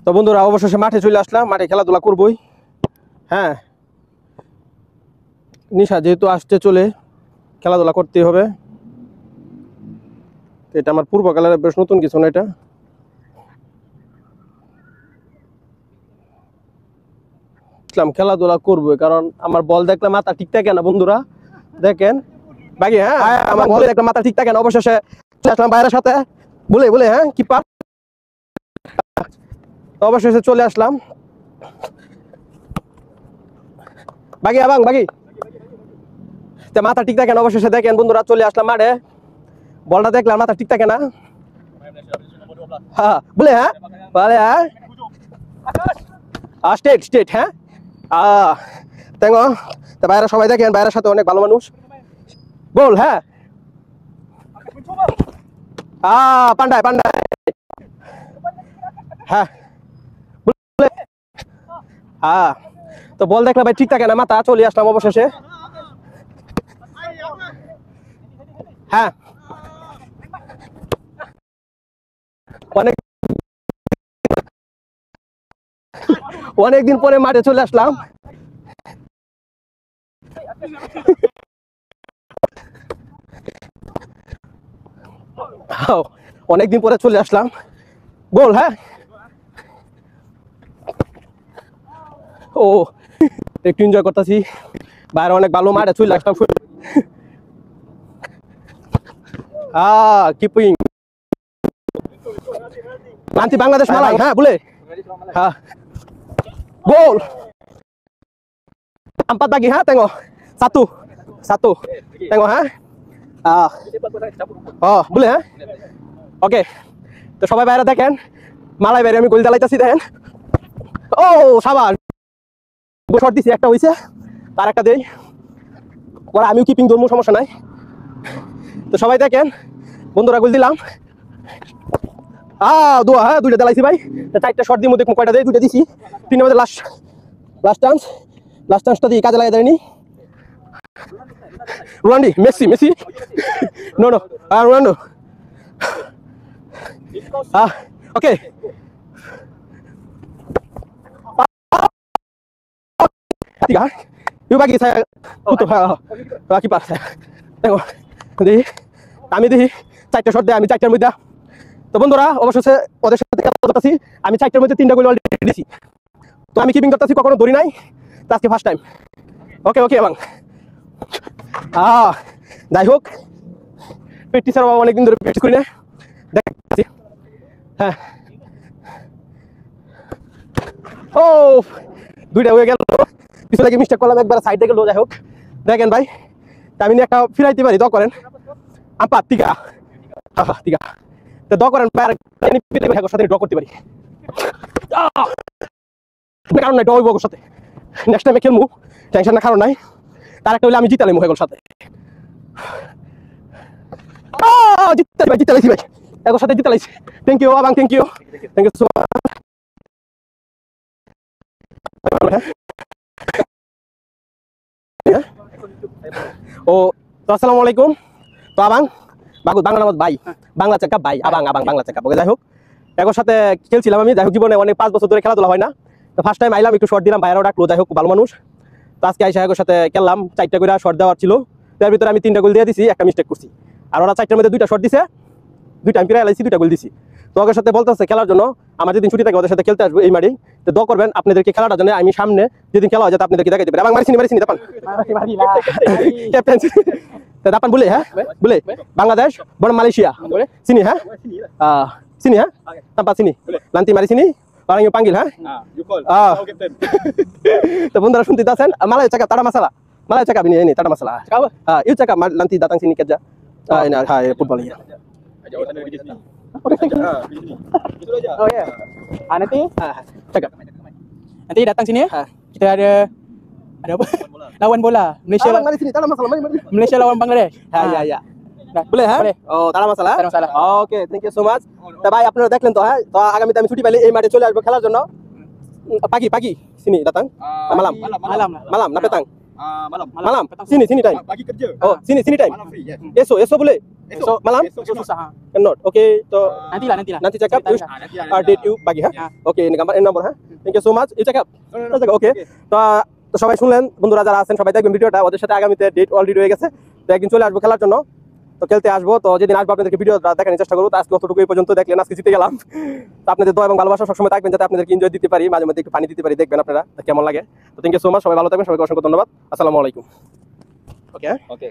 তো বন্ধুরা অবশেষে মাঠে চলে আসলাম, মাঠে খেলাধুলা করবই। হ্যাঁ, নিশা যেহেতু আসতে চলে খেলাধুলা করতেই হবে। এটা আমার পূর্বকালের বেশ নতুন কিছু না, এটা খেলাধুলা করবো কারণ আমার বল দেখলে মাথা ঠিক থাকে না। বন্ধুরা দেখেন বাকি, হ্যাঁ আমার বল দেখলে মাথা ঠিক থাকে না। অবশেষে চলে আসলাম বাইরের সাথে বলে বলে, হ্যাঁ কিপার অবশেষে চলে আসলাম বাকি আবাং বাকি মাথা ঠিক থাকে না। অবশেষে দেখেন বন্ধুরা চলে আসলাম মাঠে, বলটা দেখলাম মাথা ঠিক থাকে না। হ্যাঁ বলে, হ্যাঁ বলে, হ্যাঁ স্টেট স্টেট, হ্যাঁ তেঙ্গো বাইরে সবাই দেখেন, বাইরের সাথে অনেক ভালো মানুষ। বল, হ্যাঁ পান্ডায় পান্ডায়, হ্যাঁ হ্যাঁ। তো বল দেখলে ভাই ঠিক থাকে না, মাথা চলে আসলাম অবশেষে। হ্যাঁ অনেক অনেকদিন পরে মাঠে চলে আসলাম। অনেকদিন পরে চলে আসলাম। গোল, হ্যাঁ ও একটু এনজয় করতেছি, বাইরে অনেক ভালো মাঠে চলে আসলাম। Keeping nanti Bangladesh Malay, ha boleh, ha gol 4 lagi, ha tengok satu satu tengok, ha oh boleh, ha oke তো সবাই বাইরে দেখেন, মালাই বাইরে আমি গোল চালাইতেছি দেখেন। ও সাবাস, শট দিছি, একটা হইছে, তার একটা দেই, পরে আমিও কিপিং ধরবো, সমস্যা নাই। তো সবাই দেখেন বন্ধুরা, গোল দিলাম। দুয়া, হ্যাঁ দুইটা দিলাইছি ভাই, 4টা শট দিয়ে মধ্যে কয়টা দেয়, 2টা দিছি, 3 নম্বরে লাস্ট চান্সটা দিয়ে কাজে লাগাই দেয়নি। Ronaldo, Messi Messi no no Ronaldo, okay tiga yuk bagi saya butuh kipas tengok দেখি আমি দেখি 4টা শট দেয়, আমি 4টার মধ্যে। তো বন্ধুরা অবশেষে ওদের সাথে খেলা করতেছি, আমি 4টার মধ্যে 3টা গোল অলরেডি দিয়েছি। তো আমি কিপিং করতেছি, কখনো ধরি নাই, আজকে ফার্স্ট টাইম। ওকে ওকে এবং যাই হোক প্র্যাকটিস আর অনেকদিন ধরে প্র্যাকটিস করি না, দেখছি। হ্যাঁ ও 2টা হয়ে গেল, কিছু লাগে মিস্টেক করলাম, একবার সাইড থেকে লো। যাই হোক দেখেন ভাই, আমি নিয়ে একটা ফিরাইতে পারি, দোয়া করেন। আপা তিগা তিগা তো দোয়া করেন, সাথে ড্র করতে পারি, কারণ নাই ডর বগর সাথে নেক্সট টাইমে খেলবো, টেনশন না, কারণ নাই। তার একটা হলে আমি জিতালাম হেগোর সাথে, জিতালাইছি ভাই, এগোর সাথে জিতালাইছি। থ্যাংক ইউ আবাং, থ্যাংক ইউ সো মাচ। ও তো আসসালামু আলাইকুম। তো আবাং বাগুদ বাংলা নাম ভাই, বাংলা চেকআপ ভাই, আবাং আবাং বাংলা চেকআপ। ওকে যাই হোক এগোর সাথে খেলছিলাম আমি, যাই হোক জীবনে অনেক 5 বছর ধরে খেলাধুলা হয় না, তো ফার্স্ট টাইম আইলাম, একটু শর্ট দিলাম, বাইরেও ডাকলো, যাই হোক ভালো মানুষ। তো আজকে আইসা এগোর সাথে খেললাম, 4টা করে শর্ট দেওয়ার ছিল, তার ভিতরে আমি 3টা গোল দিয়ে দিছি, একটা মিস্টেক করছি। আর ওরা 4টার মধ্যে 2টা শর্ট দিছে, 2টা আমি ফিরে আইছি, 2টা গোল দিছি। তো ওদের সাথে বলতেছে খেলার জন্য, আমার যেদিন ছুটি থাকে ওদের সাথে খেলতে আসবো এই মাঠেই। তো দোয়া করবেন আপনাদেরকে খেলাটার জন্য, আমি সামনে যেদিন খেলা হয় যাতে আপনাদেরকে দেখাইতে পারি। মারিসিনি দাপান captain dapan boleh, ha boleh Bangladesh bon Malaysia sini, ha sini, ha tempat sini nanti mari sini orang yang panggil, ha you call captain. তো বন্ধুরা শুনতে আছেন, Malay cakap tak ada masalah, Malay cakap ini tak ada masalah, you cakap nanti datang sini kerja ini hai football ya. Ajak orang sana pergi sini. Itu aja. Oh ya. Nanti Cakap nanti datang sini ya. Kita ada apa? Lawan bola. Malaysia. mari sini, tak ada masalah, mari. Malaysia lawan Bangladesh. ya boleh, ha Boleh. oh tak ada masalah, Tak ada masalah. Okay thank you so much. তা ভাই আপনারা দেখলেন তো, হ্যাঁ তো আগামীতে আমি ছুটি পেলে এই মাঠে চলে আসবো খেলার জন্য। পাকি sini datang malam Malam. malam na petang Malam. Malam. Sini time. Pagi kerja. Oh, sini time. Malam free, yes. Esok boleh? Esok. Malam? Esok So cannot. susah. Cannot. Okay, so Nantilah. nanti check up. Cerita You aja. Nanti date you pagi, ha? Ya. Okay, ini gambar nomor, ha? Thank you so much. You check up. No. ওকে তো সবাই শুনলেন বন্ধুরা যারা আছেন সবাই দেখবেন ভিডিওটা ওদের সাথে আগামীতে ডেট অলরেডি হয়ে গেছে তো একদিন চলে আসবো খেলার জন্য তো খেলতে আসবো তো যেদিন আসবো আপনাদেরকে ভিডিওটা দেখানোর চেষ্টা করবো তো আজকে অতটুকু এই পর্যন্ত দেখলেন আজকে জিতে গেলাম তো আপনাদের দোয়া এবং ভালোবাসা সবসময় থাকবেন যাতে আপনাদেরকে এনজয় দিতে পারি মাঝে মধ্যে একটু পানি দিতে পারি দেখবেন আপনারা তো কেমন লাগে তো থ্যাংক ইউ সো মাচ সবাই ভালো থাকবেন সবাইকে অসংখ্য ধন্যবাদ আসসালামু আলাইকুম ওকে Okay.